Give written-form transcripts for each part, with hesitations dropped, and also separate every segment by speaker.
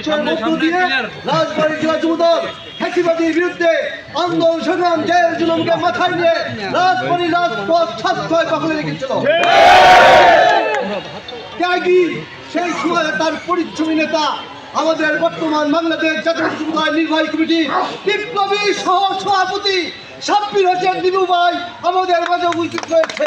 Speaker 1: মঞ্চের মধ্য দিয়ে রাজবাড়ী জেলা যুবদল ফ্যাসিবাদীর বিরুদ্ধে আন্দোলন সংগ্রাম জেল জুলুমকে মাথায় নিয়ে রাজবাড়ী রাজপথ ছাত্রয় দখলে রেখেছিল। ত্যাগী সেই সময় তার পরিশ্রমী নেতা আমাদের বর্তমান বাংলাদেশ জাতীয় যুবদল নির্বাহী কমিটি বিপ্লবী সহ সভাপতি সাব্বির হোসেন দিবু ভাই আমাদের মাঝে উপস্থিত রয়েছে।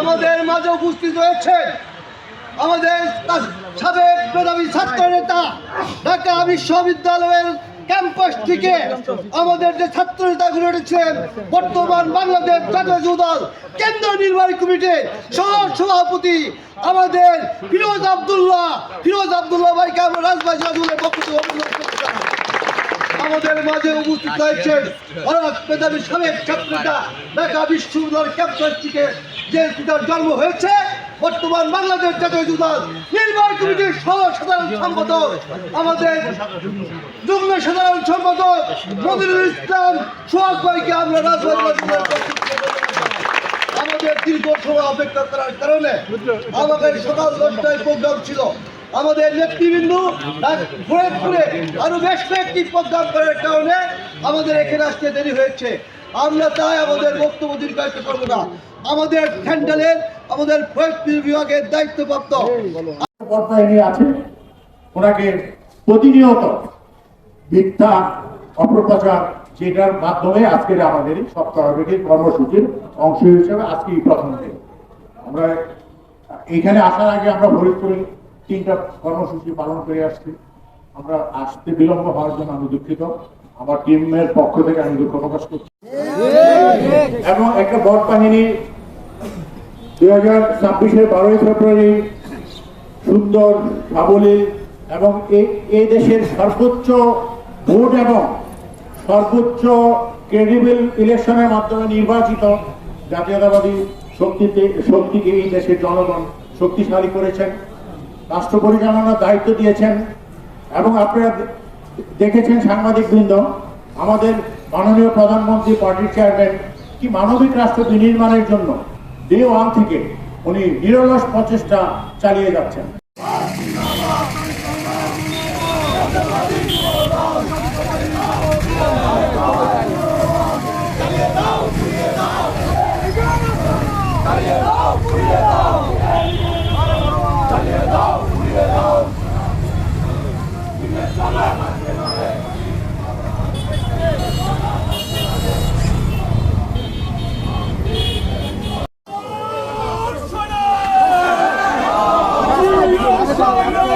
Speaker 1: আমাদের মাঝে উপস্থিত রয়েছে আমাদের সাবেক মেধাবী ছাত্র নেতা, ঢাকা বিশ্ববিদ্যালয়ের ক্যাম্পাস থেকে আমাদের যে ছাত্র নেতাগুলো রয়েছেন বর্তমান বাংলাদেশ জাতীয় যুবদল কেন্দ্রীয় নির্বাহী কমিটির সহ সভাপতি আমাদের ফিরোজ আব্দুল্লাহ ভাইকে আমরা রাজবাড়ী জেলা পক্ষ থেকে অভিনন্দন করতে চাই। আমাদের মাঝে উপস্থিত রয়েছেন অনেক মেধাবী সাবেক ছাত্র নেতা, ঢাকা বিশ্ববিদ্যালয়ের ক্যাম্পাস থেকে যে পিতার জন্ম হয়েছে বর্তমান বাংলাদেশ জাতীয় যুবদল নির্বাহী কমিটির সহ সাধারণ সম্পাদক আমাদের যুগ্ম সাধারণ সম্পাদক মনিরুল ইসলাম সোহাগ ভাইকে আমরা আমাদের দীর্ঘ সময় অপেক্ষা করার কারণে আমাদের সকাল 10টায় প্রোগ্রাম ছিল। আমাদের নেতৃবৃন্দ ফরিদপুরে আরো বেশ কয়েকটি প্রোগ্রাম করার কারণে আমাদের এখানে আসতে দেরি হয়েছে। আমরা তাই আমাদের বক্তব্য দীর্ঘায়িত করবো না। আমাদের হ্যান্ডেলের আমাদের ফরিদপুর বিভাগের দায়িত্বপ্রাপ্ত
Speaker 2: আছে, ওনাকে প্রতিনিয়ত মিথ্যা অপপ্রচার যেটার মাধ্যমে আজকের আমাদের সপ্তাহব্যাপী কর্মসূচির অংশ হিসেবে আজকে প্রথম দিন আমরা এখানে আসার আগে আমরা ফরিদপুরে 3টা কর্মসূচি পালন করে আসছি। আমরা আসতে বিলম্ব হওয়ার জন্য আমি দুঃখিত, আমার টিমের পক্ষ থেকে আমি দুঃখ প্রকাশ করছি। এবং একটা বড় কাহিনী 2026-এর 12ই ফেব্রুয়ারি সুন্দর সাবলীল এবং এই দেশের সর্বোচ্চ ভোট এবং সর্বোচ্চ ক্রেডিবল ইলেকশনের মাধ্যমে নির্বাচিত জাতীয়তাবাদী শক্তিকে এই দেশের জনগণ শক্তিশালী করেছেন, রাষ্ট্র পরিচালনার দায়িত্ব দিয়েছেন। এবং আপনারা দেখেছেন সাংবাদিকবৃন্দ, আমাদের মাননীয় প্রধানমন্ত্রী পার্টির চেয়ারম্যান কি মানবিক রাষ্ট্র বিনির্মাণের জন্য ডে 1 থেকে উনি নিরলস প্রচেষ্টা চালিয়ে যাচ্ছেন।
Speaker 3: Let's go!